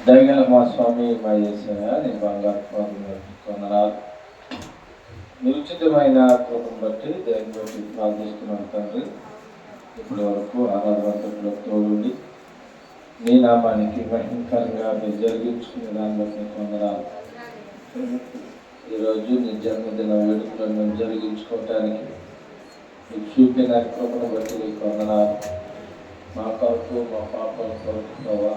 దయగల మా స్వామి మా యేసయ్య నీ బంగారు కొందనాలు నిశ్చితమైన కృపను బట్టి దేని బట్టి ప్రార్థిస్తున్నాను తండ్రి. ఇప్పటి వరకు ఆరాధనలో తోడుండి నీ నామానికి మహిమకరంగా మీరు జరిగించుకునే దాన్ని బట్టి కొందనాలు. ఈరోజు నీ జన్మదిన వేడుకలను మేము జరిగించుకోవటానికి నీకు చూపిన కృపను బట్టి నీ కొందనాలు. మా కొరకు మా పాపల కొరకు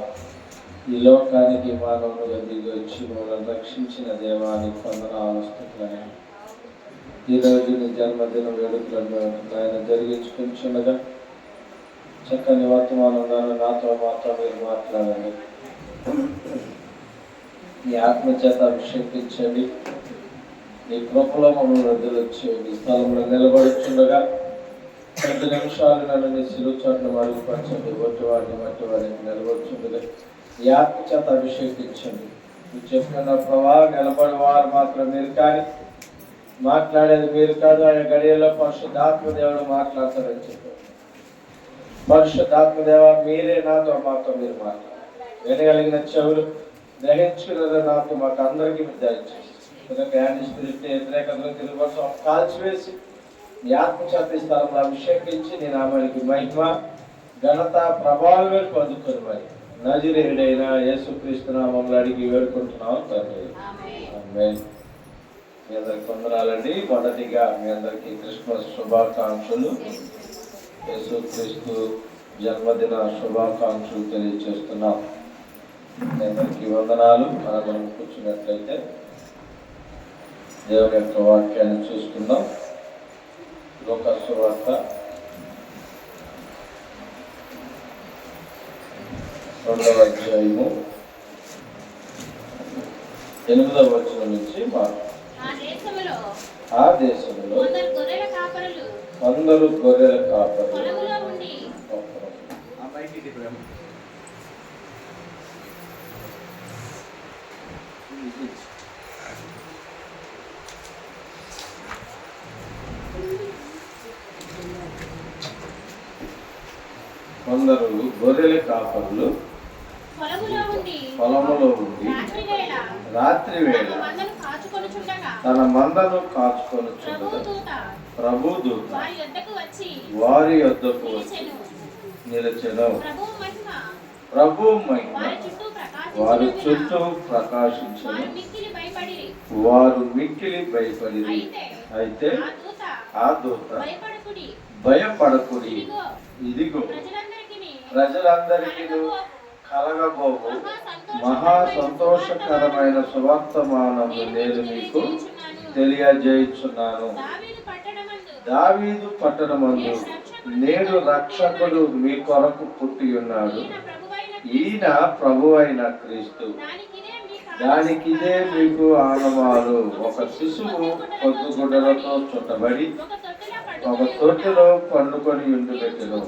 ఈ లోకానికి మానవులుగా దిగి వచ్చి మమ్మల్ని రక్షించిన దేవానికి వందనాలు స్తుతులైన. ఈరోజు నీ జన్మదిన వేడుకలను ఆయన జరిగించుకుంటుండగా చక్కని వర్తమానం నాతో మాతో మీరు మాట్లాడండి. నీ ఆత్మచేత అభిషేకించండి. నీ కృపలో మమ్మల్ని వదిలొచ్చి నీ స్థలంలో నిలబడుతుండగా 10 నిమిషాలు నన్ను నీ సిలువ చోట్ల మరుగుపరచండి. మట్టి వారిని నిలబడుతుండగా ఈ ఆత్మచేత అభిషేకించండి. నువ్వు చెప్పిన ప్రభా నిలబడి వారు మాత్రం మీరు కానీ మాట్లాడేది మీరు కాదు. ఆయన గడియల్లో పరిశుద్ధాత్మదేవుడు మాట్లాడతారని చెప్పారు. పరిశుద్ధాత్మదేవ మీరే నాతో మాతో మీరు మాట్లాడారు. వినగలిగిన చెవులు గ్రహించుకున్నది నాతో మాకు అందరికీ మీరు దయచేసి స్పిరిట్ వ్యతిరేకంగా తిరుగుబాటు కాల్చివేసి ఈ ఆత్మచేత స్థలంలో అభిషేకించి నీ నామానికి మహిమ ఘనత ప్రభావం పొందుకొని మరి నజరేయుడైన యేసుక్రీస్తు నామములో అడిగి వేడుకుంటున్నాం తండ్రి. ఆమేన్. మీ అందరికి వందనాలండి. మొదటిగా మీ అందరికీ క్రిస్మస్ శుభాకాంక్షలు, యేసుక్రీస్తు జన్మదిన శుభాకాంక్షలు తెలియజేస్తున్నాం. మీ అందరికీ వందనాలు. మనం కూర్చున్నట్లయితే దేవుని యొక్క వాక్యాన్ని చూసుకుందాం. లోక సువార్త 2వ అధ్యాయము 8వ వచనం నుంచి ఆ దేశంలో కొందరు గొర్రెల కాపరులు పొలములో ఉండి రాత్రి వేళ తన మందను కాచుకొనుచుండగా ప్రభుదూత వారి యొద్దకు వచ్చి నిలిచెను. ప్రభు మహిమ వారి చుట్టూ ప్రకాశించెను. వారు మిక్కిలి భయపడిరి. అయితే ఆ దూత భయపడకుడి, ఇదిగో ప్రజలందరికీ కలగబోవు మహా సంతోషకరమైన సువర్తమానము నేను మీకు తెలియజేయుచున్నాను. దావీదు పట్టణమందు నేడు రక్షకుడు మీ కొరకు పుట్టి ఉన్నాడు. ఈయన ప్రభువైన క్రీస్తు. దానికిదే మీకు ఆనవాలు. ఒక శిశువు పొద్దుగుడ్డలతో చుట్టబడి ఒక తొట్టెలో పండుకొని ఉండుబెట్టెను.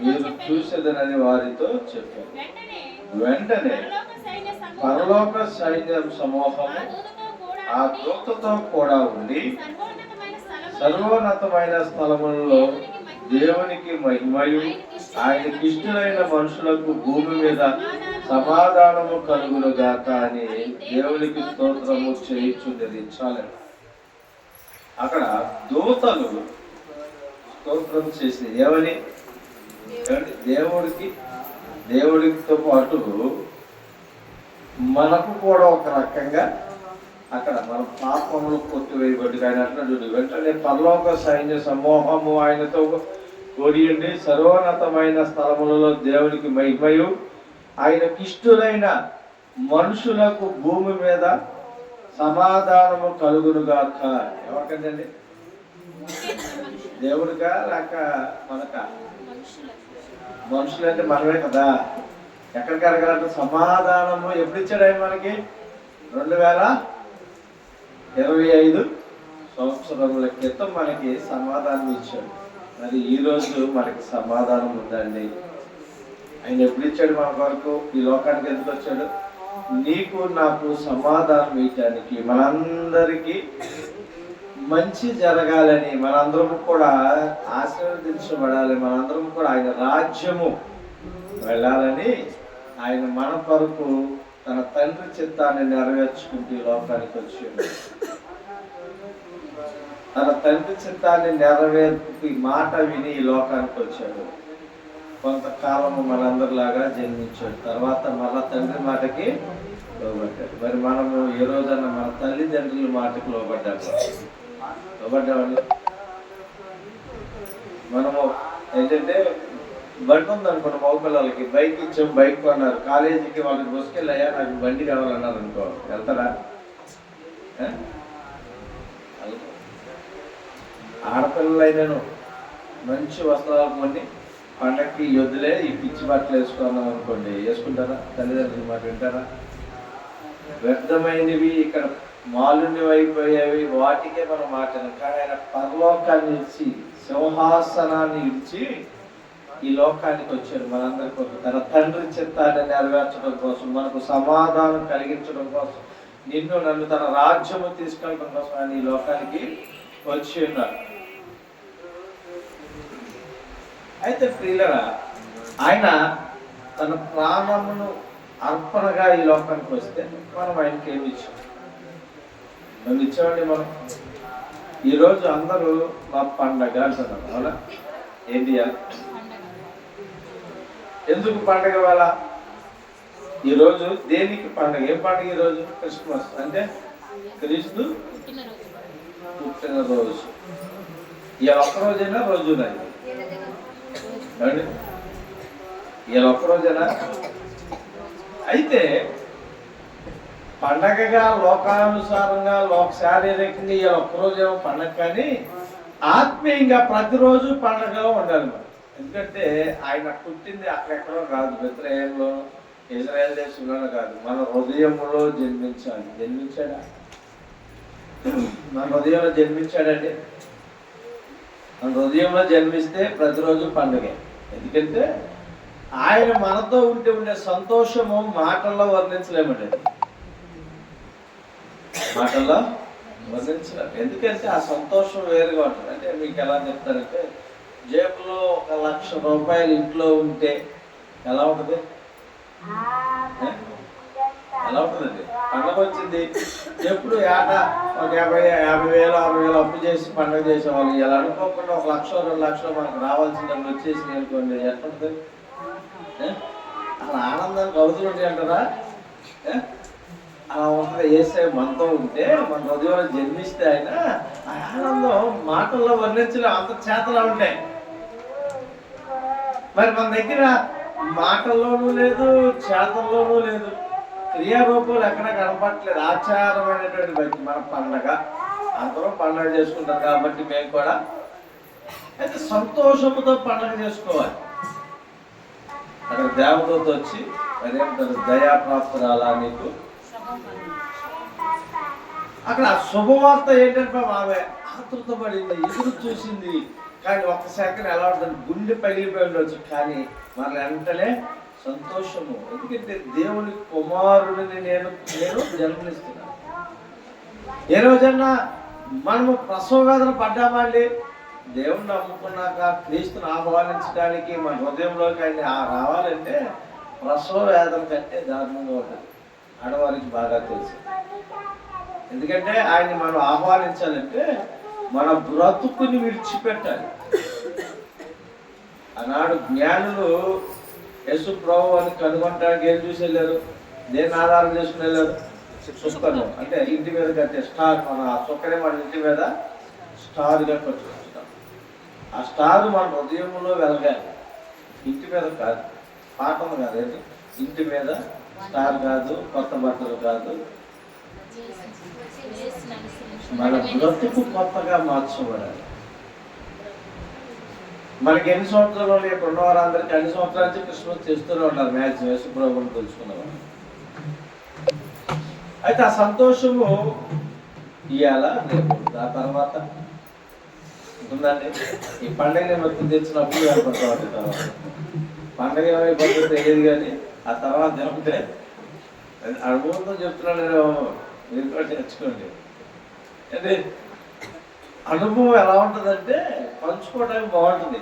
మీరు చూసేదనని వారితో చెప్పారు. వెంటనే పరలోక సైన్యం సమూహము ఆ దూతతో కూడా ఉండి సర్వోన్నతమైన స్థలములలో దేవునికి మహిమయు ఆయనకి ఇష్టమైన మనుషులకు భూమి మీద సమాధానము కలుగునుగాక అని దేవునికి స్తోత్రము చేయించుండేది. చాలండి. అక్కడ దూతలు స్తోత్రం చేసింది ఏమని? దేవుడితో పాటు మనకు కూడా ఒక రకంగా అక్కడ మన పాపములు కొట్టివేయబడి ఆయన అంటున్నాడు. వెంటనే పరలోక సైన్య సమూహము ఆయనతో కొనియండి. సర్వోన్నతమైన స్థలములలో దేవునికి మహిమయు ఆయనకి ఇష్టమైన మనుషులకు భూమి మీద సమాధానము కలుగునుగాక. ఎవరికండి? దేవుడిగా లేక మనక? మనుషులంటే మనమే కదా. ఎక్కడికి అడగాలంటే సమాధానము ఎప్పుడు ఇచ్చాడు ఆయన మనకి? 2025 సంవత్సరముల క్రితం మనకి సమాధానం ఇచ్చాడు. మరి ఈరోజు మనకి సమాధానం ఉందండి. ఆయన ఎప్పుడు ఇచ్చాడు మన కొరకు? ఈ లోకానికి ఎందుకు వచ్చాడు? నీకు నాకు సమాధానం ఇవ్వటానికి, మనందరికీ మంచి జరగాలని, మనందరం కూడా ఆశీర్వదించబడాలి, మనందరం కూడా ఆయన రాజ్యము వెళ్ళాలని ఆయన మన కొరకు తన తండ్రి చిత్తాన్ని నెరవేర్చుకుంటూ ఈ లోకానికి వచ్చి తన తండ్రి చిత్తాన్ని నెరవేర్పు మాట విని ఈ లోకానికి వచ్చాడు. కొంతకాలము మనందరిలాగా జన్మించాడు. తర్వాత మళ్ళా తండ్రి మాటకి లోబడ్డాడు. మరి మనము ఏ రోజన్నా మన తల్లిదండ్రుల మాటకి లోబడ్డామని మనము ఏంటంటే బండి ఉందనుకోండి, మగ పిల్లలకి బైక్ ఇచ్చాం, బైక్ కొన్నారు. కాలేజీకి వాళ్ళకి బస్కెళ్ళి అయ్యా నాకు బండి కావాలన్నారు అనుకో, వెళ్తారా? ఆడపిల్లలైనను మంచి వస్త్రాలు కొని పండక్కి యొద్దులే ఈ పిచ్చి బట్టలు వేసుకున్నాం అనుకోండి, వేసుకుంటారా? తల్లిదండ్రుల మాట వింటారా? వ్యర్థమైనవి ఇక్కడ మాలిన్యం అయిపోయేవి వాటికే మనం మాట్లాడాం. కానీ ఆయన పరలోకాన్ని ఇచ్చి సింహాసనాన్ని ఇచ్చి ఈ లోకానికి వచ్చాడు మనందరి కోసం. తన తండ్రి చిత్తాన్ని నెరవేర్చడం కోసం, మనకు సమాధానం కలిగించడం కోసం, నిన్ను నన్ను తన రాజ్యము తీసుకెళ్ళడం కోసం ఆయన ఈ లోకానికి వచ్చి ఉన్నాడు. అయితే ప్రియులరా, ఆయన తన ప్రాణమును అర్పణగా ఈ లోకానికి వస్తే మనం ఆయనకి ఏమి ఇచ్చాం? మనం ఇచ్చామండి. మనం ఈరోజు అందరూ మా పండగ అంటున్నారు, అవునా? ఏంటి ఎందుకు పండగ వేళ? ఈరోజు దేనికి పండగ? ఏం పండగ ఈరోజు? క్రిస్మస్, అంటే క్రీస్తు పుట్టినరోజు. ఇలా ఒక్కరోజైనా రోజునా? ఇలా ఒక్కరోజేనా? అయితే పండగగా లోకానుసారంగా శారీరకంగా ఇలా ఒక్కరోజేమో పండగ, కానీ ఆత్మీయంగా ప్రతిరోజు పండగగా ఉండాలి మనం. ఎందుకంటే ఆయన పుట్టింది అక్కడెక్కడో కాదు, బెత్లెహేంలో, ఇజ్రాయెల్ దేశంలోనే కాదు, మన హృదయంలో జన్మించాలి. జన్మించాడా? మన హృదయంలో జన్మించాడండి. మన హృదయంలో జన్మిస్తే ప్రతిరోజు పండుగే. ఎందుకంటే ఆయన మనతో ఉండే సంతోషము మాటల్లో వర్ణించలేమండి. మాటల్లో వర్ణించలేము. ఎందుకంటే ఆ సంతోషం వేరుగా ఉంటుంది. అంటే మీకు ఎలా చెప్తారంటే, జేబులో 1,00,000 రూపాయలు ఇంట్లో ఉంటే ఎలా ఉంటుంది? ఎలా ఉంటుందండి? పండగ వచ్చింది, ఎప్పుడు ఏటా ఒక 50,000 60,000 అప్పు చేసి పండగ చేసేవాళ్ళు. ఇలా అనుకోకుండా 1,00,000 2,00,000 మనకు రావాల్సిందని వచ్చేసి అనుకోండి, ఎట్లుంటుంది? అలా ఆనందానికి అవధులు ఉంటాయి అంటారా? అలా ఉంటుంది. ఏసే మనతో ఉంటే, మన హృదయంలో జన్మిస్తే ఆయన ఆ ఆనందం మాటల్లో వర్ణించలే, అంత చేతలా ఉంటాయి. మరి మన దగ్గర మాటల్లోనూ లేదు, చేతల్లోనూ లేదు, క్రియారూపాలు ఎక్కడ కనపడట్లేదు. ఆచారమైనటువంటి బట్టి మన పండగ, అందరూ పండగ చేసుకుంటారు కాబట్టి మేము కూడా అయితే సంతోషముతో పండగ చేసుకోవాలి. అక్కడ దేవదూత వచ్చి అదేంటారు, దయాప్రాప్తురాలా నీకు. అక్కడ శుభవార్త ఏంటంటే ఆమె ఆతృత పడింది, ఎదురు చూసింది. కానీ ఒక్క సెకండ్ ఎలా ఉంటుంది, గుండె పగిలిపోయి ఉండొచ్చు, కానీ మన వెంటనే సంతోషము. ఎందుకంటే దేవుని కుమారుడిని నేను జన్మనిస్తున్నాను. ఏ రోజన్నా మనము ప్రసవ వేదన పడ్డామండి, దేవుణ్ణి నమ్ముకున్నాక క్రీస్తుని ఆహ్వానించడానికి మన హృదయంలోకి ఆయన రావాలంటే ప్రసవ వేదన కంటే దారుణంగా ఉంటుంది. ఆడవారికి బాగా తెలుసు. ఎందుకంటే ఆయన్ని మనం ఆహ్వానించాలంటే మన బ్రతుకుని విడిచిపెట్టాలి. ఆనాడు జ్ఞానులు యేసు ప్రభు అని కనుగొనడానికి ఏం చూసి వెళ్ళారు? దేన్ని ఆధారం చేసుకుని వెళ్ళారు? చుక్కను. అంటే ఇంటి మీద కట్టే స్టార్. మన ఆ చుక్కనే మన ఇంటి మీద స్టార్గా కట్టుకుంటాం. ఆ స్టార్ మన హృదయంలో వెలగాలి, ఇంటి మీద కాదు. పాఠం కాదు, ఇంటి మీద స్టార్ కాదు, కొత్త బట్టలు కాదు. మన బ్రతుకు కొత్తగా మార్చబడాలి. మనకి ఎన్ని సంవత్సరాలు ఇప్పుడు ఉన్న వారందరికీ అన్ని సంవత్సరాల నుంచి క్రిస్మస్ చేస్తూనే ఉన్నారు. మ్యాక్సిమం యేసు ప్రభువుని తెలుసుకున్నవారు. అయితే ఆ సంతోషము ఇవాళ రేపు ఆ తర్వాత ఉంటుందండి. ఈ పండుగ మొత్తం తెచ్చినప్పుడు ఏర్పడతాం. తర్వాత పండుగ ఏమైపోతుందో తెలియదు, కానీ ఆ తర్వాత ఏమంటే అనుభవంతో చెప్తున్నాను నేను, మీరు కూడా తెచ్చుకోండి. అంటే అనుభవం ఎలా ఉంటుందంటే పంచుకోవడానికి బాగుంటుంది.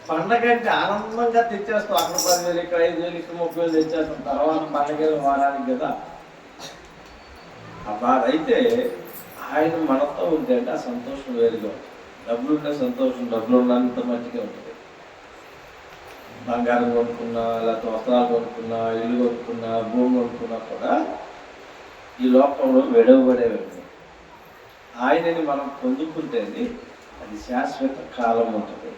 పండగ అంటే ఆనందంగా తెచ్చేస్తాం. అక్కడ 10,000 ఇక్కడ 5,000 ఇక్కడ 30,000 తెచ్చేస్తాం. తర్వాత పండగ వారానికి కదా ఆ బాధ. అయితే ఆయన మనతో ఉంటే అంటే ఆ సంతోషం వేరుగా ఉంటుంది. డబ్బులు ఉంటే సంతోషం డబ్బులు ఉన్నంత మంచిగా ఉంటుంది. బంగారం కొనుక్కున్నా, లేకపోతే వస్త్రాలు కొనుక్కున్నా, ఇల్లు కొనుక్కున్నా, భూమి కొనుక్కున్నా కూడా ఈ లోకంలో వెడవబడేవాడు. ఆయనని మనం పొందుకుంటేనే అది శాశ్వత కాలం ఉంటుంది,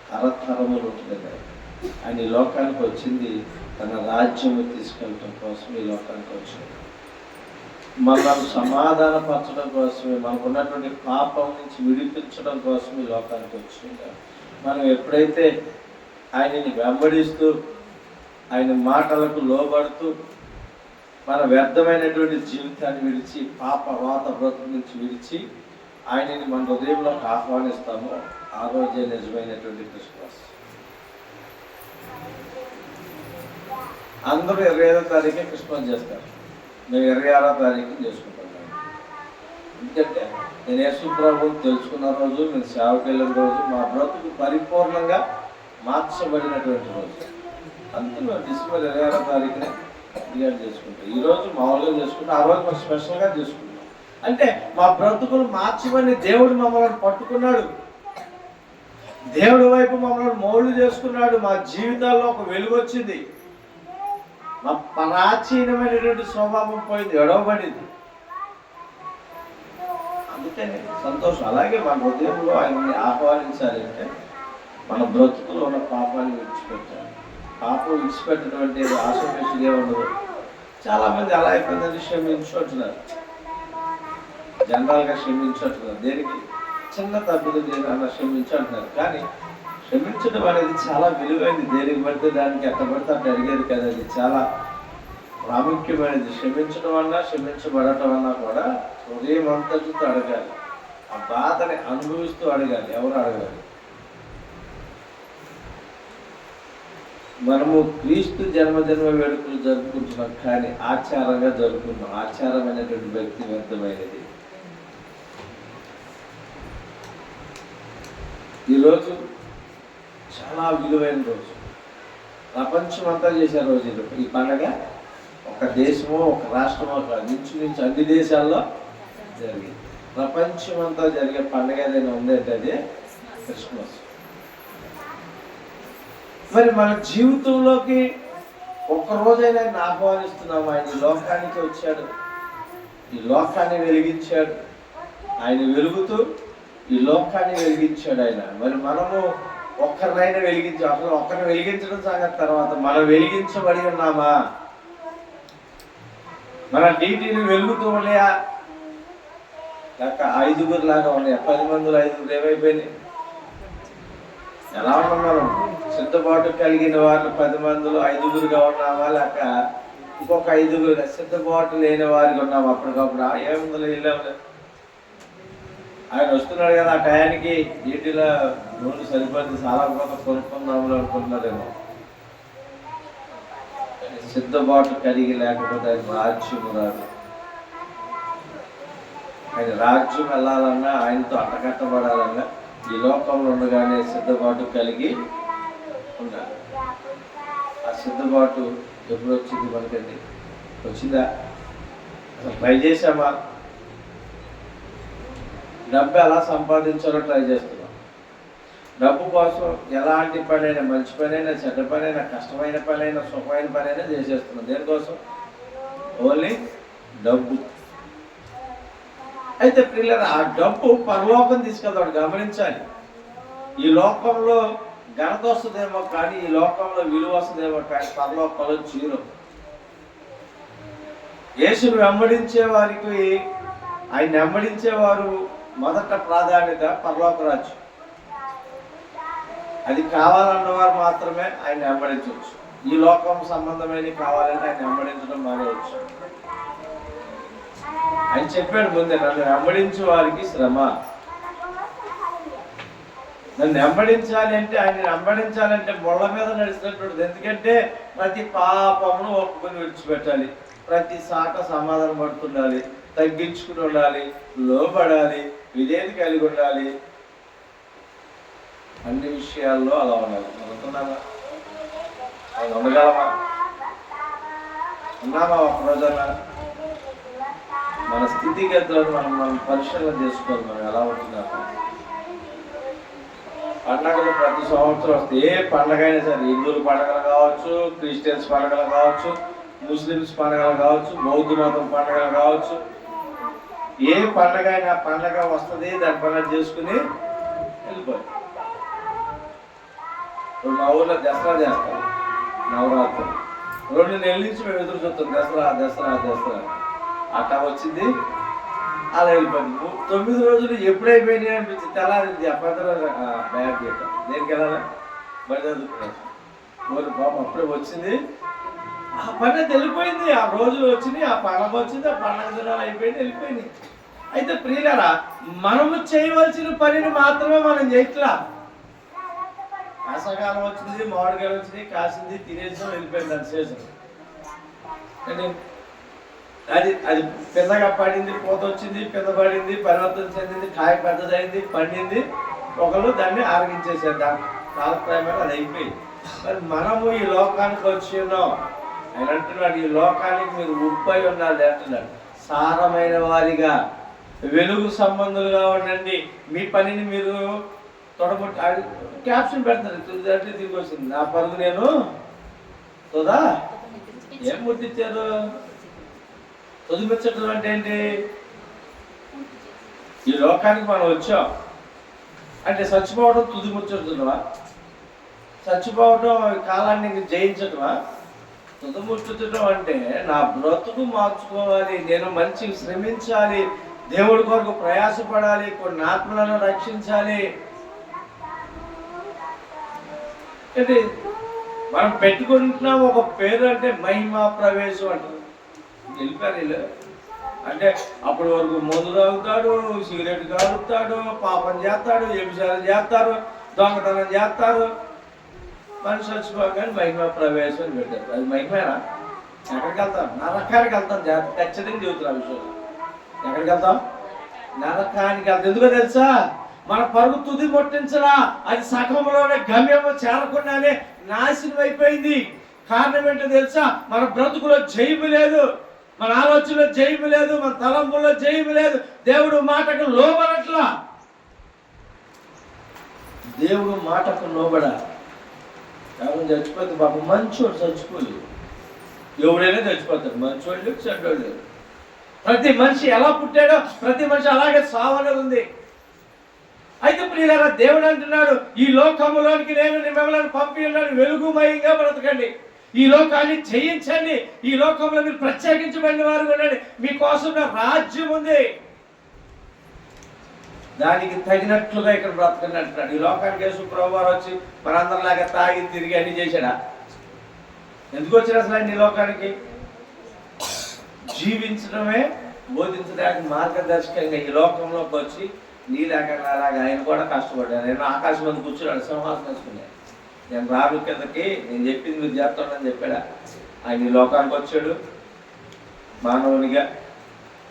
తరతరములు ఉంటుంది. ఆయన ఈ లోకానికి వచ్చింది తన రాజ్యము తీసుకెళ్ళటం కోసం ఈ లోకానికి వచ్చింది. మనల్ని సమాధానపరచడం కోసమే, మనకు ఉన్నటువంటి పాపం నుంచి విడిపించడం కోసం ఈ లోకానికి వచ్చింది. మనం ఎప్పుడైతే ఆయనని వెంబడిస్తూ ఆయన మాటలకు లోబడుతూ మన వ్యర్థమైనటువంటి జీవితాన్ని విడిచి, పాప వాత బ్రతుకు నుంచి విడిచి ఆయనని మన హృదయంలోకి ఆహ్వానిస్తామో ఆ రోజే నిజమైనటువంటి క్రిస్మస్. అందరూ 25వ తారీఖే క్రిస్మస్ చేస్తారు. మేము 26వ తారీఖు చేసుకుంటాం. ఎందుకంటే నేను యేసు ప్రభువుని తెలుసుకున్న రోజు, నేను సేవకి వెళ్ళిన రోజు, మా బ్రతుకు పరిపూర్ణంగా మార్చబడినటువంటి రోజు. అందుకే మేము డిసెంబర్ 26వ తారీఖునే క్లియర్ చేసుకుంటాం. ఈరోజు మామూలుగా చేసుకుంటాం, ఆ రోజు మనం స్పెషల్గా చేసుకుంటాం. అంటే మా బ్రతుకులు మార్చమని దేవుడు మమ్మల్ని పట్టుకున్నాడు, దేవుడి వైపు మమ్మల్ని మౌళ్ళు చేసుకున్నాడు. మా జీవితాల్లో ఒక వెలుగు వచ్చింది, మా ప్రాచీనమైనటువంటి స్వభావం పోయింది, ఎడవబడింది. అందుకని సంతోషం. అలాగే మన హృదయంలో ఆయన్ని ఆహ్వానించాలి అంటే మన బ్రతుకులో ఉన్న పాపాన్ని విడిచిపెట్టాలి. పాపం విడిచిపెట్టినటువంటి ఆశోషిగా ఉండదు. చాలామంది అలా అయిపోయిందని క్షమించుకుంటున్నారు, జనరల్గా క్షమించుకుంటున్నారు. దేనికి చిన్న తప్పులు దేని క్షమించుంటున్నారు. కానీ క్షమించడం అనేది చాలా విలువైనది. దేనికి పడితే దానికి ఎట్ట పడితే అట్లా అడిగేది కదా, అది చాలా ప్రాముఖ్యమైనది. క్షమించడం అన్నా క్షమించబడటం అన్నా కూడా హృదయం అంతటితో అడగాలి, ఆ బాధని అనుభవిస్తూ అడగాలి, ఎవరు అడగాలి. మనము క్రీస్తు జన్మదిన వేడుకలు జరుపుకుంటున్నాం, కానీ ఆచారంగా జరుపుకున్నాం. ఆచారమైనటువంటి వ్యక్తివంతమైనది. ఈరోజు చాలా విలువైన రోజు, ప్రపంచం అంతా చేసే రోజు ఇది. ఈ పండగ ఒక దేశమో ఒక రాష్ట్రమో కాదు, నుంచి అన్ని దేశాల్లో జరిగింది. ప్రపంచం అంతా జరిగే పండగ ఏదైనా ఉందంటే అదే క్రిస్మస్. మరి మన జీవితంలోకి ఒక్కరోజైనా ఆయన ఆహ్వానిస్తున్నాము. ఆయన ఈ లోకానికి వచ్చాడు, ఈ లోకాన్ని వెలిగించాడు. ఆయన వెలుగుతూ ఈ లోకాన్ని వెలిగించాడు ఆయన. మరి మనము ఒక్కరినైనా అసలు ఒక్కరిని వెలిగించడం సంగతి తర్వాత, మనం వెలిగించబడి ఉన్నామా? మన డ్యూటీని వెలుగుతూ ఉన్నాయా, లేక 5గురు లాగా ఉన్నాయా? 10 మందిలో 5గురు ఏమైపోయినాయి? ఎలా ఉన్నాం మనం? సిద్ధపాటు కలిగిన వాళ్ళు 10 మందిలో 5గురుగా ఉన్నామా, లేక ఇంకొక 5గురు సిద్ధపాటు లేని వారికి ఉన్నామా? అప్పటికప్పుడు ఏముందో వెళ్ళాము. ఆయన వస్తున్నాడు కదా, ఆ టయానికి డ్యూటీలో నూనె సరిపోతే చాలా కొంత కొనుక్కుందాములు అనుకుంటున్నారేమో. సిద్ధపాటు కలిగి లేకపోతే ఆయన రాజ్యము రాదు. ఆయన రాజ్యం వెళ్ళాలన్నా, ఆయనతో అట్టకట్టబడాలన్నా ఈ లోకంలో ఉండగానే సిద్ధపాటు కలిగి ఉండాలి. ఆ సిద్ధపాటు ఎప్పుడు వచ్చింది మనకండి? వచ్చిందా? అసలు ట్రై చేసామా? డబ్బు ఎలా సంపాదించాలో ట్రై చేస్తున్నాం. డబ్బు కోసం ఎలాంటి పనైనా, మంచి పనైనా, చెడ్డ పనైనా, కష్టమైన పనైనా, సుఖమైన పనైనా చేసేస్తున్నాం. దేనికోసం? ఓన్లీ డబ్బు. అయితే పిల్లలు, ఆ డబ్బు పరలోకం తీసుకెళ్తాడు. గమనించాలి. ఈ లోకంలో ఘనత వస్తుందేమో కానీ, ఈ లోకంలో విలువ వస్తుందేమో కానీ, పరలోకంలో జీరో. యేసును వెంబడించే వారికి, ఆయన వెంబడించేవారు మొదట ప్రాధాన్యత పరలోక రాజ్యం. అది కావాలన్నవారు మాత్రమే ఆయన వెంబడించవచ్చు. ఈ లోకం సంబంధమైన కావాలంటే ఆయన వెంబడించడం మానేయవచ్చు. ఆయన చెప్పాడు ముందే, నన్ను వెంబడించే వారికి శ్రమ. నన్ను వెంబడించాలి అంటే, ఆయన వెంబడించాలంటే ముళ్ళ మీద నడిచినట్టు. ఎందుకంటే ప్రతి పాపమును ఒప్పుకొని విడిచిపెట్టాలి, ప్రతి సాట సమాధానం పడుతుండాలి, తగ్గించుకుని ఉండాలి, లోబడాలి, విధేయత కలిగి ఉండాలి. అన్ని విషయాల్లో అలా ఉండాలి. అనుకున్నామా? అది ఉండగలమా? ఉన్నామా? ఒకరోజన్నా మన స్థితిగతులను మనం పరిశీలన చేసుకోవాలి. మనం ఎలా ఉంటున్నామా? పండగలు ప్రతి సంవత్సరం వస్తాయి. ఏ పండగ అయినా సరే, హిందువుల పండగలు కావచ్చు, క్రిస్టియన్స్ పండగలు కావచ్చు, ముస్లిమ్స్ పండగలు కావచ్చు, బౌద్ధ మతం పండగలు కావచ్చు, ఏ పండగ అయినా పండగ వస్తుంది, దాని పండుగ చేసుకుని వెళ్ళిపోయి. ఇప్పుడు మా ఊళ్ళో దసరా చేస్తారు, నవరాత్రులు 2 నెలల నుంచి మేము ఎదురు చూస్తాం. దసరా దసరా దసరా అట్లా వచ్చింది, అలా వెళ్ళిపోయింది. 9 రోజులు ఎప్పుడైపోయినాయి అనిపించింది. తెల్లారింది అప్పందరూ బ్యాగ్ చేయటం. దేనికి వెళ్ళాలా? బడి చదువుకున్నాను. మరి బాబు అప్పుడే వచ్చింది, ఆ పండుగ వెళ్ళిపోయింది. ఆ రోజులు వచ్చినాయి, ఆ పండుగ వచ్చింది, ఆ పండుగ దినాలు అయిపోయింది, వెళ్ళిపోయినాయి. అయితే ప్రియులారా, మనము చేయవలసిన పనిని మాత్రమే మనం చేయట్లా. కాసకాలం వచ్చింది, మామిడికాయలు వచ్చినాయి, కాసింది, తినేసాం, వెళ్ళిపోయింది. దాని సీజన్ అది అది పెద్దగా పడింది, పూత వచ్చింది, పెద్ద పడింది, పరివర్తన చెందింది, కాయ పెద్దదైంది, పండింది, ఒకళ్ళు దాన్ని ఆరగించేసారు. దాని కాలప్రాయమైన అది అయిపోయింది. మరి మనము ఈ లోకానికి వచ్చి ఉన్నాం. ఆయన అంటున్నాడు, ఈ లోకానికి మీరు ఉప్పై ఉన్నారు అంటున్నాడు. సారమైన వారిగా, వెలుగు సంబంధులుగా ఉండండి. మీ పనిని మీరు తొడగొట్టి క్యాప్షన్ పెడతారు, తుది తిరిగి వచ్చింది, నా పరుగు నేను తుదా ఏం ముట్టించారు? తుదిమిచ్చటం అంటే ఏంటి? ఈ లోకానికి మనం వచ్చాం అంటే చచ్చిపోవడం తుది ముచ్చటమా? చచ్చిపోవడం కాలాన్ని జయించటమా? తుది ముచ్చటం అంటే నా బ్రతుకు మార్చుకోవాలి, నేను మంచిగా శ్రమించాలి, దేవుడి కొరకు ప్రయాసపడాలి, కొన్ని ఆత్మలను రక్షించాలి. అంటే మనం పెట్టుకుంటున్నాం ఒక పేరు, అంటే మహిమా ప్రవేశం అంటారు. వెళ్ళిపోయారు అంటే అప్పటి వరకు మందు తాగుతాడు, సిగరెట్ కాలుతాడు, పాపం చేస్తాడు, వ్యభిచారం చేస్తారు, దొంగతనం చేస్తారు. మనిషి చచ్చిపోగానే మహిమా ప్రవేశం అని పెట్టారు. అది మహిమేనా? ఎక్కడికి వెళ్తాం? నరకానికి వెళ్తాం. ఖచ్చితంగా చెబుతున్నా విషయంలో. ఎక్కడికి వెళ్తాం? నరకానికి వెళ్తాం. ఎందుకో తెలుసా? మన పరుగు తుది ముట్టించరా, అది సగంలోనే గమ్యము చేరకుండానే నాశనం అయిపోయింది. కారణం ఏంటో తెలుసా? మన బ్రతుకులో జయము లేదు, మన ఆలోచనలో జయము లేదు, మన తలంపుల్లో జయము లేదు. దేవుడు మాటకు లోబడట్లా. దేవుడు మాటకు లోబడా. ఎవరు చచ్చిపోతే పాపం మంచోడు చచ్చిపోలేదు. ఎవడైనా చచ్చిపోతాడు, మంచోళ్ళు చెడ్డోళ్ళు. ప్రతి మనిషి ఎలా పుట్టాడో ప్రతి మనిషి అలాగే సావనేది ఉంది. అయితే ప్రియులారా, దేవుడు అంటున్నాడు, ఈ లోకములోనికి నేను మిమ్మల్ని పంపి ఉన్నాను, వెలుగుమయంగా బ్రతకండి, ఈ లోకాన్ని జయించండి, ఈ లోకంలో మీరు ప్రత్యేకించబడిన వారు ఉండండి, మీకోసం రాజ్యం ఉంది, దానికి తగినట్లుగా ఇక్కడ బ్రతకండి అంటున్నాడు. ఈ లోకానికి యేసు ప్రభువు వారు వచ్చి మనందరిలాగా తాగి తిరిగి అన్ని చేశాడా? ఎందుకు వచ్చారు అసలు ఆయన ఈ లోకానికి? జీవించడమే బోధించడానికి మార్గదర్శకంగా ఈ లోకంలోకి వచ్చి నీలాగా ఆయన కూడా కష్టపడ్డాను. నేను ఆకాశం మీద కూర్చున్నాడు, సింహాసనం వేసుకున్నాను, నేను రాడు కిందకి, నేను చెప్పింది మీరు చేస్తానని చెప్పాడా? ఆయన ఈ లోకానికి వచ్చాడు మానవునిగా,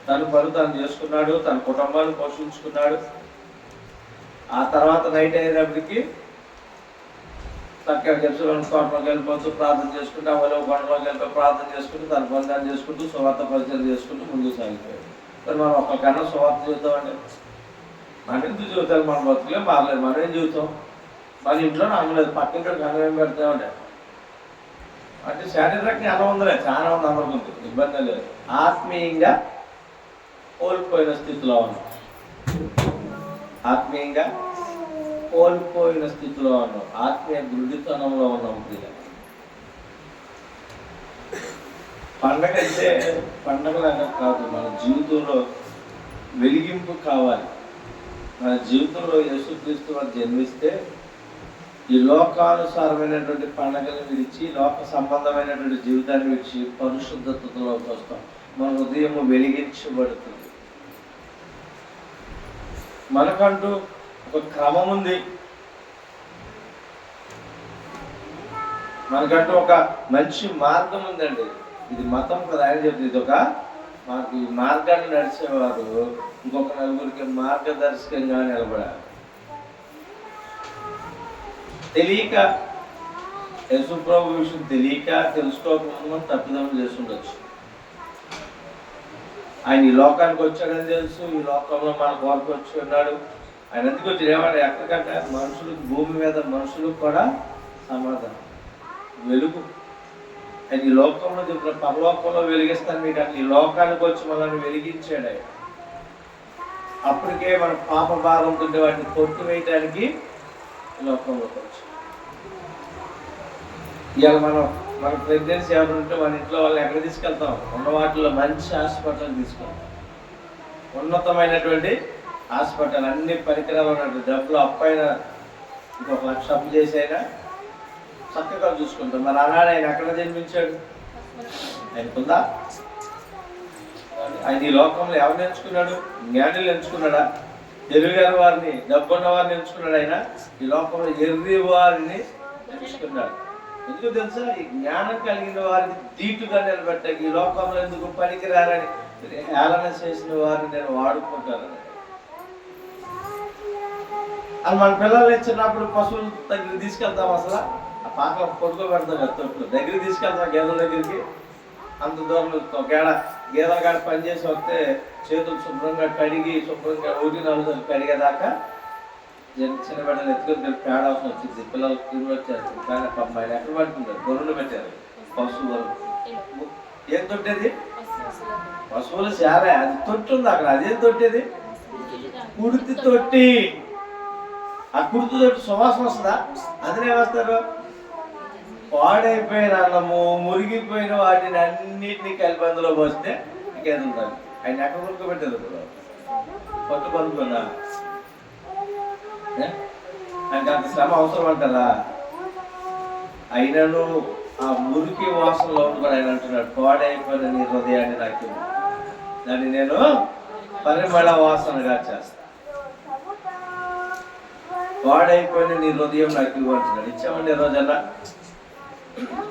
తను పని తను చేసుకున్నాడు, తన కుటుంబాన్ని పోషించుకున్నాడు. ఆ తర్వాత నైట్ అయ్యేటప్పటికి చక్కగా జెరూసలేం తోటలోకి వెళ్ళిపోతూ ప్రార్థన చేసుకుంటూ, అవలో కొండలోకి వెళ్ళిపోయి ప్రార్థన చేసుకుంటూ, తన పని దాన్ని చేసుకుంటూ, సువార్త పరిచయం చేసుకుంటూ ముందుకు సాగిపోయాడు. మరి మనం ఒక్కకన్నా సువార్త చూద్దామండి. మన ఎందుకు చూద్దాం? మన బతుకులే మారలేదు, మనం ఏం చూద్దాం? మన ఇంట్లో అమ్మలేదు, పక్కింటి అన్నం ఏం పెడతామంటే అంటే శారీరకంగా అన్నం ఉందిలే, చాలా ఉంది, అందరికి ఇబ్బంది లేదు. ఆత్మీయంగా కోల్పోయిన స్థితిలో ఉన్నాం. ఆత్మీయంగా కోల్పోయిన స్థితిలో ఉన్నాం. ఆత్మీయ గురుడితనంలో ఉన్నాం. పండగ అంటే పండగలాగా కాదు, మన జీవితంలో వెలిగింపు కావాలి. మన జీవితంలో యేసుక్రీస్తు వారు జన్మిస్తే ఈ లోకానుసారమైనటువంటి పండగలు విడిచి, లోక సంబంధమైనటువంటి జీవితాన్ని విడిచి పరిశుద్ధతలోకి వస్తాం. మన హృదయం వెలిగించబడుతుంది. మనకంటూ ఒక క్రమం ఉంది, మనకంటూ ఒక మంచి మార్గం ఉందండి. ఇది మతం కదా, ఆయన చెప్తుంది. ఇది ఒక మాకు ఈ మార్గాన్ని నడిచేవారు ఇంకొక నలుగురికి మార్గదర్శకంగా నిలబడాలి. తెలియక యేసు ప్రభు విషయం తెలియక తెలుసుకోకుండా తప్పిదం చేస్తుండొచ్చు. ఆయన ఈ లోకానికి వచ్చాడని తెలుసు, ఈ లోకంలో మన కొరకు వచ్చి ఉన్నాడు. ఆయన ఎందుకు వచ్చి ఏమన్నా ఎక్కడికంటే మనుషులకు, భూమి మీద మనుషులకు కూడా సమాధానం, వెలుగు. ఆయన ఈ లోకంలో చెప్పిన పరలోకంలో వెలిగిస్తాను మీకు అంటే ఈ లోకానికి వచ్చి మనల్ని వెలిగించాడు ఆయన. అప్పటికే మన పాప భారం ఉంటుండే వాటిని కొట్టివేయటానికి ఈ లోకంలోకి వచ్చి. ఇవాళ మన ప్రెగ్నెన్సీ ఎవరు ఉంటే మన ఇంట్లో వాళ్ళని ఎక్కడ తీసుకెళ్తాం? ఉన్న వాటిలో మంచి హాస్పిటల్ తీసుకెళ్తాం. ఉన్నతమైనటువంటి హాస్పిటల్, అన్ని పరికరాలు ఉన్నట్టు, డబ్బులు అప్పైన ఇంకొక 1,00,000 అప్పు చేసైనా చక్కగా చూసుకుంటాం. మరి ఆనాడు ఆయన ఎక్కడ జన్మించాడు? ఆయనకుందా? ఆయన ఈ లోకంలో ఎవరిని ఎంచుకున్నాడు? జ్ఞానులు ఎంచుకున్నాడా? తెలుగుగారి వారిని, డబ్బున్న వారిని ఎంచుకున్నాడు. ఆయన ఈ లోకంలో ఎర్రి వారిని ఎంచుకున్నాడు. ఎందుకు తెలుసా? ఈ జ్ఞానం కలిగిన వారిని దీటుగా నిలబెట్టాక ఈ లోకంలో ఎందుకు పనికిరారని హేళన చేసిన వారిని నేను వాడుకుంటానని. అది మన పిల్లలు ఇచ్చినప్పుడు పశువుల దగ్గర తీసుకెళ్తాం. అసలు ఆ పాకలు పడుకోబెడతాం కదా, తొట్లు దగ్గర తీసుకెళ్తాం గేదెల దగ్గరికి. అంత దూరం గేదెల కాడ పనిచేసి వస్తే చేతులు శుభ్రంగా కడిగి, శుభ్రంగా 1-4 కడిగేదాకా చిన్న బిడ్డలు ఎత్తుకొని పేడ అవసరం వచ్చింది, పిల్లలకు తిరిగి వచ్చేస్తుంది. కానీ పాపం ఆయన ఎక్కడ పడుతుంటారు? గొర్రెలు పెట్టారు, పశువులు. ఏం తొట్టేది? పశువులు శారే, అది తొట్టి ఉంది అక్కడ. అదేం తొట్టేది? కుడితి తొట్టి. ఆ కుడితి తొట్టి సువాసన వస్తుందా? అదనే వేస్తారు. పాడైపోయిన అన్నము, మురిగిపోయిన వాటిని అన్నిటినీ కలిపి అందులో పోస్తే ఇంకేది ఉండాలి. ఆయన ఎక్కడ కొనుక్కోబెట్టారు? పట్టు కొనుక్కున్నా. ఆయనకి అంత శ్రమ అవసరం అంటారా? అయినను ఆ మురికి వాసనలో కూడా ఆయన అంటున్నాడు, పాడైపోయిన నీ హృదయాన్ని నాకు దాన్ని నేను పరిమళ వాసనగా చేస్తాను. పాడైపోయిన నీ హృదయం నాకు ఇవ్వంటున్నాడు. ఇచ్చామండి ఈ రోజన్నా?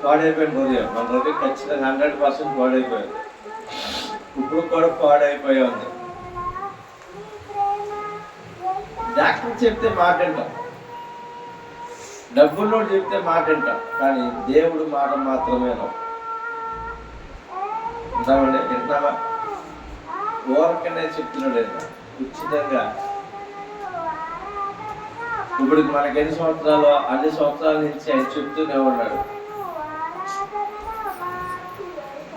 పాడైపోయిన హృదయం, మన హృదయం ఖచ్చితంగా 100% పాడైపోయింది. ఇప్పుడు కూడా పాడైపోయి ఉంది. డాక్టర్ చెప్తే మాట వింటాం, డబ్బుల్లో చెప్తే మాట వింటాం, కానీ దేవుడు మాట మాత్రమే వింటామండి. వింటామా? ఊరకనే చెప్తున్నాడు ఆయన ఉచితంగా. ఇప్పుడు మనకి ఎన్ని సంవత్సరాలు? అన్ని సంవత్సరాల నుంచి ఆయన చెప్తూనే ఉన్నాడు,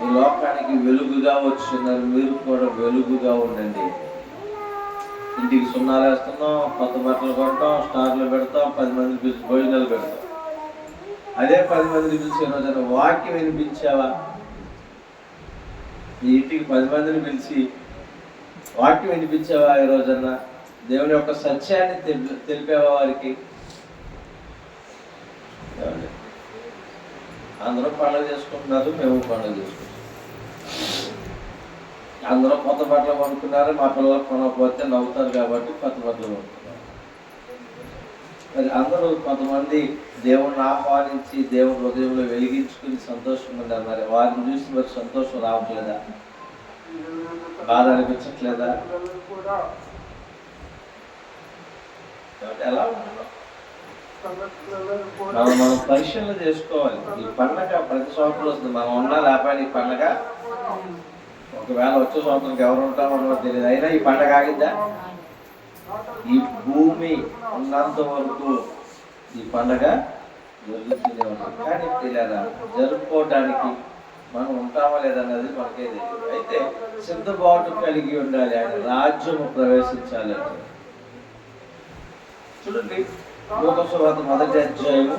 ఈ లోకానికి వెలుగుగా వచ్చిన్నారు, మీరు కూడా వెలుగుగా ఉండండి. ఇంటికి సున్నాలు వేస్తున్నాం, కొత్త బట్టలు కొంటాం, స్టార్లు పెడతాం, 10 మందిని పిలిచి భోజనాలు పెడతాం. అదే 10 మందిని పిలిచి రోజున వాక్యం వినిపించావా? ఈ ఇంటికి 10 మందిని పిలిచి వాక్యం వినిపించావా? ఈ రోజన్నా దేవుని యొక్క సత్యాన్ని తెలిపావా వారికి? అందరూ పండుగ చేసుకుంటున్నారు, మేము పండుగ చేసుకుంటాం. అందరూ కొత్త బట్టలు కొనుక్కున్నారు, మా పిల్లలకు కొనకపోతే నవ్వుతారు కాబట్టి కొత్త బట్టలు కొనుక్కున్నారు. మరి అందరూ కొంతమంది దేవుణ్ణి ఆహ్వానించి దేవుని హృదయంలో వెలిగించుకుని సంతోషంగా ఉన్నారు. మరి వారిని చూసి మరి సంతోషం రావట్లేదా? బాధ అనిపించట్లేదా? ఎలా ఉంటున్నాం? మనం పరిశీలన చేసుకోవాలి. ఈ పండగ ప్రతి సంవత్సరం వస్తుంది, మనం ఉన్నా లేకపోయినా ఈ పండగ ఒకవేళ వచ్చే సంవత్సరానికి ఎవరు ఉంటామో తెలియదు, అయినా ఈ పండగ ఆగిద్దా? ఈ భూమి ఉన్నంత వరకు ఈ పండగ జరుగుతూనే ఉంటుంది. కానీ తెలియదా జరుపుకోవటానికి మనం ఉంటామా లేదన్నది మనకే తెలియదు. అయితే సిద్ధపాటు కలిగి ఉండాలి, ఆయన రాజ్యము ప్రవేశించాలి. చూడండి, లోకసువార్త 1వ అధ్యాయము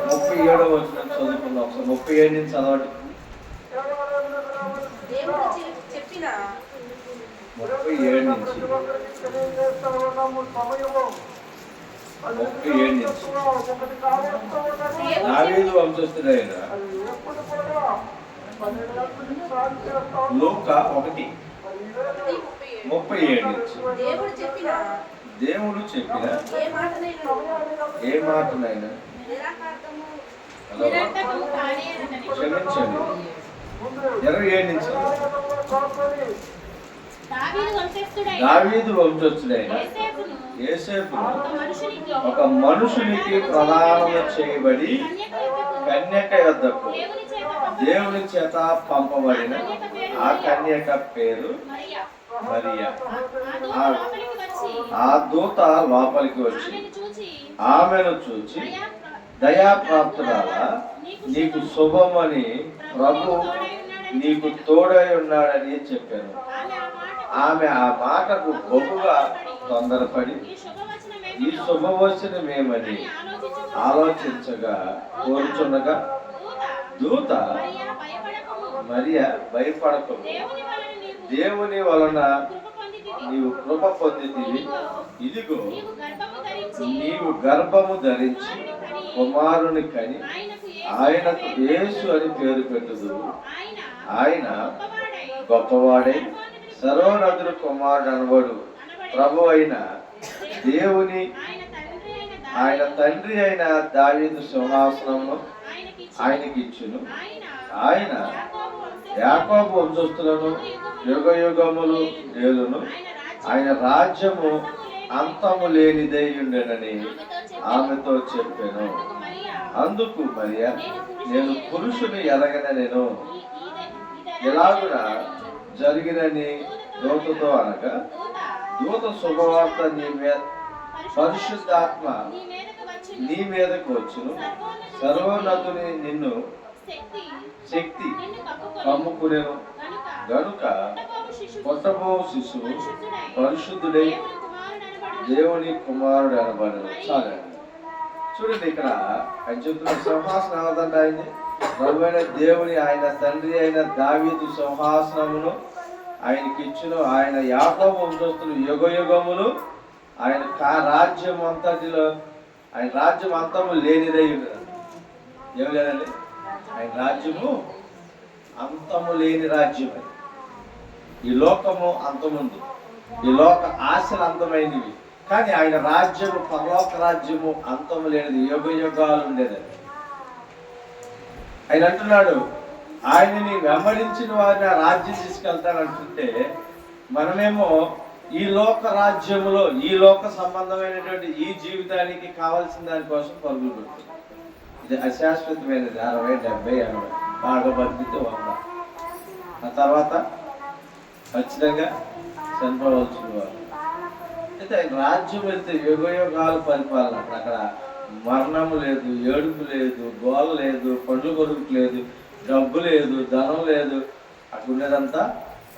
37వ వచనం చదువుకుందాం ఒకసారి. 37 నుంచి చదవండి. 37 నుంచి దావీదు వంశస్థుడైన లూకా 1:37 నుంచి దేవుడు చెప్పిన ఏ మాటనైనా క్షమించండి. 27 నుంచి దావీదు వంశస్థుడైన యోసేపును ఒక మనుషునికి ప్రదానం చేయబడి కన్యక యొద్దకు దేవుని చేత పంపబడిన ఆ కన్యక పేరు మరియా. ఆ దూత లోపలికి వచ్చి ఆమెను చూచి, దయాప్రాప్తురాలా, నీకు శుభమని ప్రభు నీకు తోడై ఉన్నాడని చెప్పాను. ఆమె ఆ మాటకు బహుగా తొందరపడి ఈ శుభవచనమేమని ఆలోచించగా కోరుచున్నగా దూత, మరియా భయపడకు, దేవుని వలన నీవు కృప పొందితివి, ఇదిగో నీవు గర్భము ధరించి కుమారుని కని ఆయనకు యేసు అని పేరు పెట్టుదువు. ఆయన గొప్పవాడై సర్వోన్నతుడు కుమారుడు అనబడు ప్రభు అయిన దేవుని ఆయన తండ్రి అయిన దావీదు సింహాసనమును ఆయనకి ఇచ్చును. ఆయన యాకోబు వంశస్థులను యుగ యుగములు ఏలును. ఆయన రాజ్యము అంతము లేనిదై ఉండెనని ఆమెతో చెప్పాను. అందుకు మరియా, నేను పురుషుని ఎరగనెను, ఎలాగున జరిగినని దూతతో అనగా, దూత శుభవార్త నీ మీద పరిశుద్ధాత్మ నీ మీదకు వచ్చును, సర్వోన్నతుని నిన్ను శక్తి కమ్ముకునేను గనుక పుట్టబో శిశువు పరిశుద్ధుడై దేవుని కుమారుడు అనబడను. చాలండి. చూడండి, ఇక్కడ ఆయన చెప్తున్న సింహాసనం అవదండి. ఆయన్ని ప్రభువైన దేవుని ఆయన తండ్రి అయిన దావీదు సింహాసనమును ఆయనకి ఇచ్చును. ఆయన యాకోబు వంశస్థులు యుగ యుగములు ఆయన రాజ్యం అంతటిలో ఆయన రాజ్యం అంతము లేనిదై ఉండదు. ఏం లేదండి, ఆయన రాజ్యము అంతము లేని రాజ్యం. అది ఈ లోకము అంతముందు, ఈ లోక ఆశలు అంతమైనవి, కానీ ఆయన రాజ్యము పరలోక రాజ్యము అంతము లేనిది, యుగ యుగాలు ఉండేది. ఆయన అంటున్నాడు, ఆయనని వెంబడించిన వారిని ఆ రాజ్యం తీసుకెళ్తానంటుంటే, మనమేమో ఈ లోక రాజ్యములో ఈ లోక సంబంధమైనటువంటి ఈ జీవితానికి కావాల్సిన దానికోసం పరుగులు పెడుతుంది. ఇది అశాశ్వతమైనది. 60, 70, 80 బాగా బతికితే 100, ఆ తర్వాత ఖచ్చితంగా చనిపోవలసిన వారు. అయితే ఆయన రాజ్యం వెళ్తే యుగ యుగాలు పరిపాలన. అక్కడ మరణము లేదు, ఏడుపు లేదు, గోల లేదు, పండ్లు కొడుకు లేదు, డబ్బు లేదు, ధనం లేదు. అక్కడ ఉండేదంతా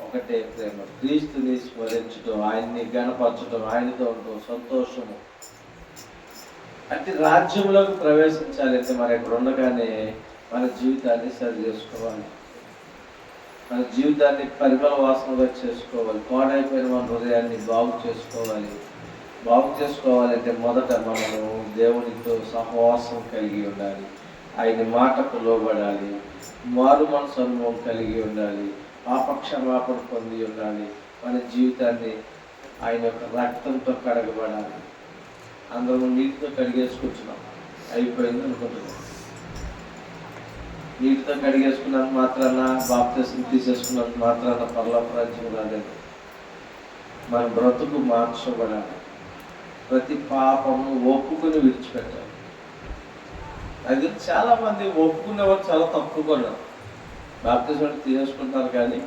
ఒకటే ప్రేమ, క్రీస్తుని స్మరించడం, ఆయన్ని గణపరచడం, ఆయనతో ఉండటం, సంతోషము. అంటే రాజ్యంలోకి ప్రవేశించాలి అంటే మరి ఇక్కడ ఉండగానే మన జీవితాన్ని సరి చేసుకోవాలి, మన జీవితాన్ని పరిమళ వాసనగా చేసుకోవాలి, పాడైపోయిన మన హృదయాన్ని బాగు చేసుకోవాలి. బాగు చేసుకోవాలంటే మొదట మనము దేవునితో సహవాసం కలిగి ఉండాలి, ఆయన మాటకు లోబడాలి, మారు మనసు అనుభవం కలిగి ఉండాలి, పాపక్షమాపణ పొంది ఉండాలి. మన జీవితాన్ని ఆయన యొక్క రక్తంతో కడగబడాలి. అందరం నీటితో కడిగేసుకుంటున్నాం, అయిపోయింది అనుకుంటున్నాం. నీటితో కడిగేసుకున్నంత మాత్రాన, బాప్తిసం తీసేసుకున్నంత మాత్రాన పరలోక రాజ్యం రాలేదు. మన బ్రతుకు మార్చబడాలి, ప్రతి పాపము ఒప్పుకుని విడిచిపెట్టాలి. అది చాలా మంది ఒప్పుకునేవారు చాలా తక్కువగా ఉన్నారు. బాప్తిసం తీసేసుకుంటారు, కానీ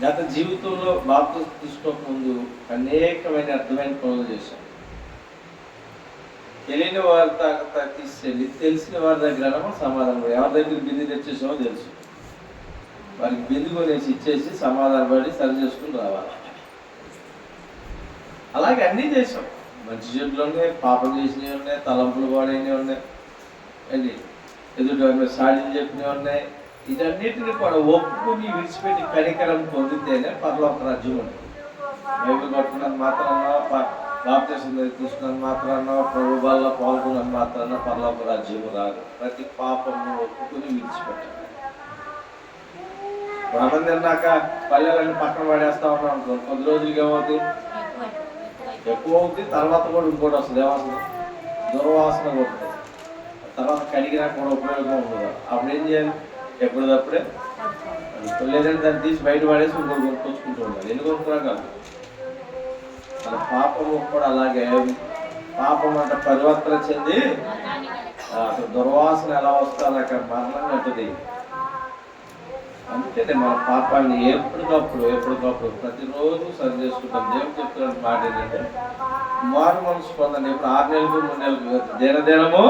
గత జీవితంలో బాప్తిసం తీసుకోకముందు అనేకమైన అర్థమైన పనులు చేశారు. తెలియని వారి తాక తీసుకెళ్ళి తెలిసిన వారి దగ్గర సమాధానం, ఎవరి దగ్గర బింది తెచ్చేసామో తెలుసు, వారికి బింది కొనేసి ఇచ్చేసి సమాధానం పడి సరి చేసుకుని రావాలి. అలాగే అన్నీ చేసాం. మంచి చెట్లు ఉన్నాయి, పాపం చేసినవి ఉన్నాయి, తలంపులు పాడైనవి ఉన్నాయి, అండి ఎదుటి సాడీలు చెప్పినవి ఉన్నాయి. ఇదన్నిటిని కూడా ఒప్పుకుని విడిచిపెట్టి కనికరం పొందితేనే పరలోక రాజ్యం ఉంటుంది. బైబిల్ పట్టుకున్నంత మాత్రాన, బాప్తిసం తీసుకున్నంత మాత్రాన, ప్రభు వల్ల పాల్గొన్నంత మాత్రాన పరలోక రాజ్యము రాదు. ప్రతి పాపము ఒప్పుకుని విడిచిపెట్టాలి. మనం తిన్నాక పల్లెలన్నీ పక్కన పడేస్తా ఉన్నాం అనుకో, కొద్ది రోజులకి ఏమవుతుంది, ఎక్కువ అవుతుంది. తర్వాత కూడా ఇంకోటి వస్తుంది, ఏమవుతుంది, దుర్వాసన కొడుతుంది. తర్వాత కడిగినా కూడా ఉపయోగం ఉండదు. అప్పుడు ఏం చేయాలి, ఎప్పటికప్పుడే లేదంటే దాన్ని తీసి బయట పడేసి ఇంకోటి కొనుక్కొచ్చుకుంటూ ఉండాలి. ఎన్ని కొనుక్కున్నా కాదు. మన పాపము కూడా అలాగే, పాపం అంటే పరివర్తన చెంది అసలు దుర్వాసన ఎలా వస్తుంది, అక్కడ మరణం ఉంటుంది. అంతేనే మన పాపాన్ని ఎప్పటికప్పుడు ప్రతిరోజు సరి చేసుకుంటాం. దేవుడు చెప్తున్న మాట ఏంటంటే మారు మనసు పొందండి. ఇప్పుడు 6 నెలలకు 3 నెలలకు దినదినము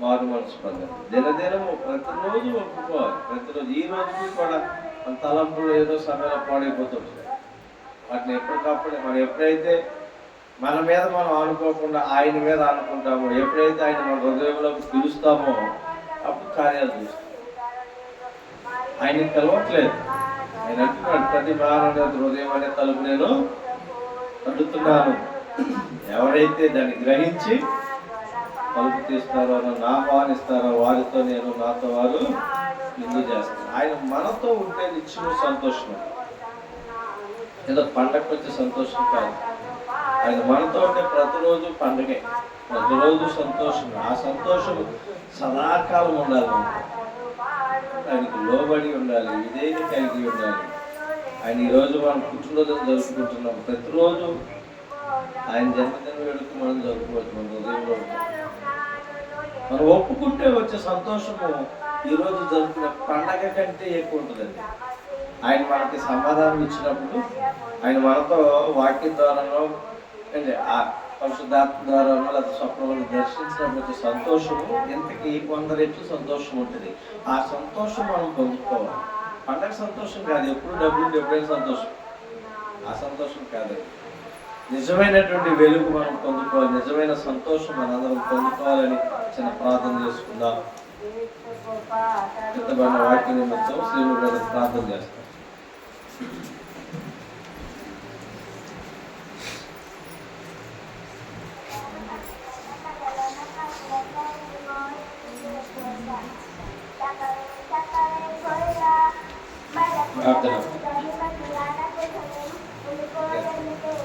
మారు మనసు పొందండి. దినదినము ప్రతిరోజు ఒప్పుకోవాలి. ప్రతిరోజు ఈ రోజుకి కూడా మన తలంపులు ఏదో సమయంలో పాడైపోతుంది. వాటిని ఎప్పటికప్పుడు మనం ఎప్పుడైతే మన మీద మనం అనుకోకుండా ఆయన మీద అనుకుంటామో, ఎప్పుడైతే ఆయన మన హృదయంలోకి పిలుస్తామో అప్పుడు కార్యాలు చూస్తాం. ఆయన తెలవట్లేదు. ఆయన అంటున్నాడు, ప్రతి మానవుని హృదయం అనే తలుపు నేను తడుతున్నాను. ఎవరైతే దాన్ని గ్రహించి తలుపు తీస్తారో, నన్ను ఆహ్వానిస్తారో వారితో నేను, నాతో వారు విందు చేస్తాను. ఆయన మనతో ఉంటే నిత్యము సంతోషం. ఏదో పండగకు వచ్చే సంతోషం కాదు. ఆయన మనతో ఉంటే ప్రతిరోజు పండగే, ప్రతిరోజు సంతోషం. ఆ సంతోషం సదాకాలం ఉండాలి. ఆయనకు లోబడి ఉండాలి, విధేయత కలిగి ఉండాలి. ఆయన ఈరోజు మనం పుట్టినరోజు జరుపుకుంటున్నాం. ప్రతిరోజు ఆయన జన్మదిన వేడుక మనం జరుపుకోవచ్చు. మన హృదయంలో మనం ఒప్పుకుంటే వచ్చే సంతోషము ఈరోజు జరుపుకునే పండగ కంటే ఎక్కువ ఉంటుందండి. ఆయన మనకి సమాధానం ఇచ్చినప్పుడు, ఆయన మనతో వాక్యం ద్వారానో అంటే ఆ పరిశుద్ధాత్మ ద్వారానో లేదా స్వప్నంలో దర్శించినప్పుడు వచ్చే సంతోషము ఎంతకి 100 రెట్లు సంతోషం ఉంటుంది. ఆ సంతోషం మనం పొందుకోవాలి. పండగ సంతోషం కాదు, ఎప్పుడు డబ్బులు ఎప్పుడైనా సంతోషం, ఆ సంతోషం కాదు. నిజమైనటువంటి వెలుగు మనం పొందుకోవాలి. నిజమైన సంతోషం మనందరం పొందుకోవాలని చిన్న ప్రార్థన చేసుకుందాం. పెద్దబడిన వాక్య నిమిత్తం శ్రీముడు ప్రార్థన చేస్తాం.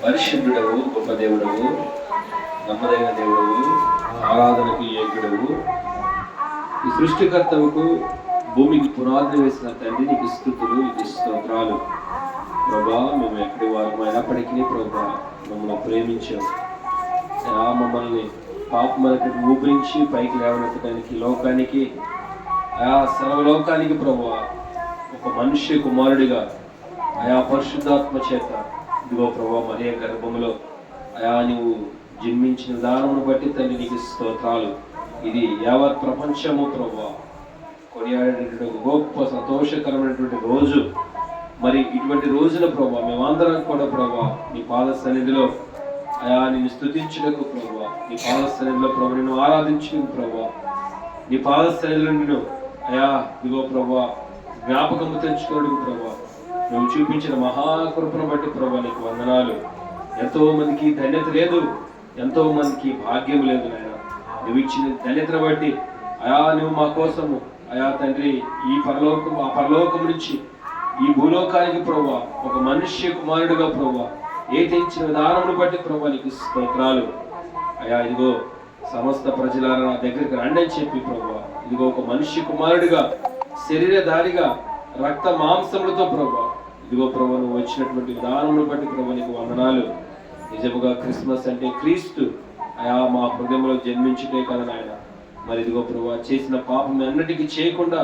పరిశుద్ధుడవు, గొప్ప దేవుడవు, నమ్మదైన దేవుడవు, ఆరాధనకు యోగ్యుడవు, ఈ సృష్టికర్తవుకు భూమికి పునాది వేసిన తండ్రి నీకు స్తుతులు, నీకు స్తోత్రాలు. ప్రభా, మేము ఎక్కడి వారు అయినప్పటికీ ప్రభా మమ్మల్ని ప్రేమించావు. మమ్మల్ని పాపములకు ఊపిరించి పైకి లేవనెత్తడానికి లోకానికి, సర్వలోకానికి ప్రభా ఒక మనుష్య కుమారుడిగా పరిశుద్ధాత్మ చేత ఇదిగో ప్రభా మరియ గర్భములో నువ్వు జన్మించిన విధానమును బట్టి తండ్రి నీకు స్తోత్రాలు. ఇది యావత్ ప్రపంచము ప్రభా కొనియాడేటటువంటి గొప్ప సంతోషకరమైనటువంటి రోజు. మరి ఇటువంటి రోజున ప్రభా మేమందరం కూడా ప్రభా నీ పాద సన్నిధిలో నిన్ను స్తుతించుటకు ప్రభా, నీ పాద సన్నిధిలో ప్రభా నిన్ను ఆరాధించుటకు ప్రభా, నీ పాద సన్నిధిలో నిన్ను ఇదిగో ప్రభా జ్ఞాపకము తెచ్చుకోవడానికి ప్రభా నువ్వు చూపించిన మహాకృపను బట్టి ప్రభా నీకు వందనాలు. ఎంతో మందికి ధన్యత లేదు, ఎంతో మందికి భాగ్యం లేదు నాయన. నువ్వు ఇచ్చిన ధన్యతను బట్టి నువ్వు మా కోసము తండ్రి ఈ ఆ పరలోకం నుంచి ఈ భూలోకానికి ప్రభా ఒక మనుష్య కుమారుడుగా ప్రభా తెంచిన విధానమును బట్టి ప్రభా నీకు స్తోత్రాలు. ఇదిగో సమస్త ప్రజలారా నా దగ్గరికి రండి అని చెప్పి ప్రభా ఇదిగో ఒక మనుష్య కుమారుడిగా శరీరధారిగా రక్త మాంసములతో ప్రభా ఇదిగో ప్రభా నువ్వు వచ్చినటువంటి విధానమును బట్టి ప్రభా నీకు వందనాలు. నిజముగా క్రిస్మస్ అంటే క్రీస్తు మా హృదయంలో జన్మించుటే కదా నాయన. మరి ఇదిగో ప్రభా చేసిన పాపం అన్నిటికీ చేయకుండా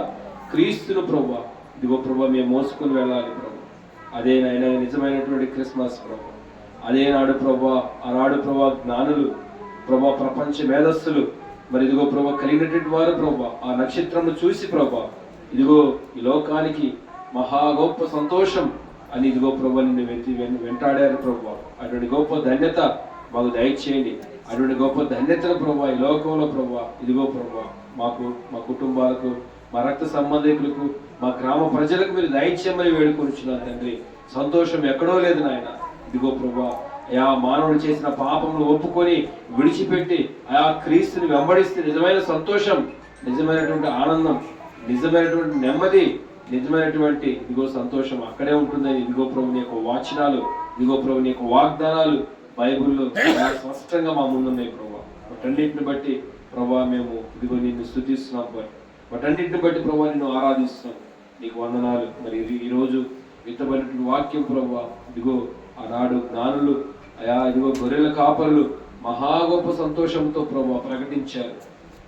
క్రీస్తును ప్రభా ఇదిగో ప్రభా మేము మోసుకుని వెళ్ళాలి ప్రభా. అదే నాయన నిజమైనటువంటి క్రిస్మస్ ప్రభా. అదే నాడు ప్రభా ఆనాడు ప్రభా జ్ఞానులు ప్రభా ప్రపంచ మేధస్సులు మరి ఇదిగో ప్రభా కలిగినటువంటి వారు ప్రభా ఆ నక్షత్రంను చూసి ప్రభా ఇదిగో ఈ లోకానికి మహా గొప్ప సంతోషం అని ఇదిగో ప్రభా నిన్ను వెంటాడారు ప్రభా. అటువంటి గొప్ప ధన్యత మాకు దయచేయండి. అటువంటి గొప్ప ధన్యతను ప్రభా ఈ లోకంలో ప్రభా ఇదిగో ప్రభా మాకు, మా కుటుంబాలకు, మా రక్త సంబంధికులకు, మా గ్రామ ప్రజలకు మీరు దయచేయమని వేడుకొనిచున్నాను తండ్రి. సంతోషం ఎక్కడో లేదు నాయన. ఇదిగో ప్రభా మానవుడు చేసిన పాపమును ఒప్పుకొని విడిచిపెట్టి క్రీస్తుని వెంబడిస్తే నిజమైన సంతోషం, నిజమైనటువంటి ఆనందం, నిజమైనటువంటి నెమ్మది, నిజమైనటువంటి ఇదిగో సంతోషం అక్కడే ఉంటుందని ఇదిగో ప్రభు నీ యొక్క వాచనాలు, ఇదిగో ప్రభు నీ యొక్క వాగ్దానాలు బైబిల్లో స్పష్టంగా మా ముందున్నాయి ప్రభా. వాటన్నింటిని బట్టి ప్రభా మేము ఇదిగో నిన్ను స్తుతిస్తున్నాం. వాటన్నింటిని బట్టి ప్రభా నిన్ను ఆరాధిస్తున్నాం. నీకు వందనాలు. మరి ఈరోజు విత్తబడిన వాక్యం ప్రభువా, ఇదిగో ఆనాడు జ్ఞానులు అయా ఇదిగో గొర్రెల కాపరులు మహా గొప్ప సంతోషంతో ప్రభువా ప్రకటించారు,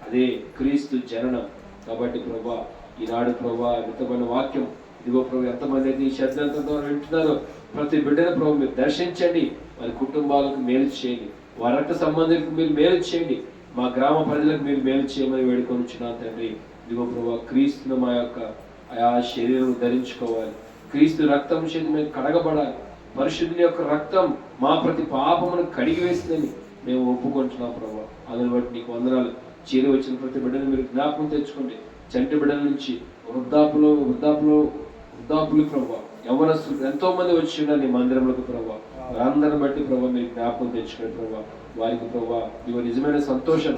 అదే క్రీస్తు జననం. కాబట్టి ప్రభా ఈనాడు ప్రభా విత్తబడిన వాక్యం ఇదిగో ప్రభు ఎంతమంది అయితే ఈ శబ్దంతో వింటున్నారో ప్రతి బిడ్డను ప్రభు మీరు దర్శించండి, వారి కుటుంబాలకు మేలు చేయండి, వారి రక్త సంబంధికులకు మీరు మేలు చేయండి, మా గ్రామ ప్రజలకు మీరు మేలు చేయమని వేడుకొనిచున్నాను తండ్రి. ఇదిగో ప్రభా క్రీస్తును మా యొక్క ఆయా శరీరం ధరించుకోవాలి, క్రీస్తు రక్తం చేతి మేము కడగబడాలి, పరిశుద్ధుని యొక్క రక్తం మా ప్రతి పాపమును కడిగి వేస్తుందని మేము ఒప్పుకుంటున్నాం ప్రభా. అందుని బట్టి నీకు వందనాలు. చేరి వచ్చిన ప్రతి బిడ్డను మీరు జ్ఞాపకం తెచ్చుకోండి. చంటి బిడ్డల నుంచి వృద్ధాపులు ప్రభా, యవనస్తులు ఎంతో మంది వచ్చి ఉన్నారు నీ మందిరంలోకి ప్రభా. వారందరిని బట్టి ప్రభా మీరు జ్ఞాపకం తెచ్చుకోండి ప్రభా. వారికి ప్రభా ఇదిగో నిజమైన సంతోషం,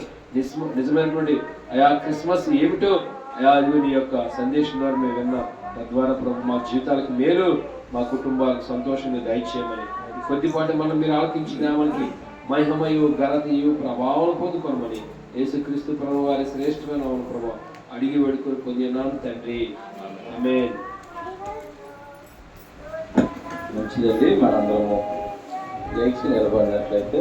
నిజమైనటువంటి ఆయా క్రిస్మస్ ఏమిటో అయా ఇదిగో నీ యొక్క సందేశం ద్వారా మేము విన్నాం. తద్వారా ప్రభు మా జీవితాలకు మేలు, మా కుటుంబాలకు సంతోషాన్ని దయచేయమని కొద్దిపాటి మనం మీరు ఆలకించినామనికి మహిమయు ఘనతయు ప్రభావం పొందుకోమని యేసుక్రీస్తు ప్రభు వారి శ్రేష్టమైన ప్రభావం అడిగి వేడుకొని పొందినాను తండ్రి. ఆమేన్. మంచిదండి, మనందరము లేచి నిలబడినట్లయితే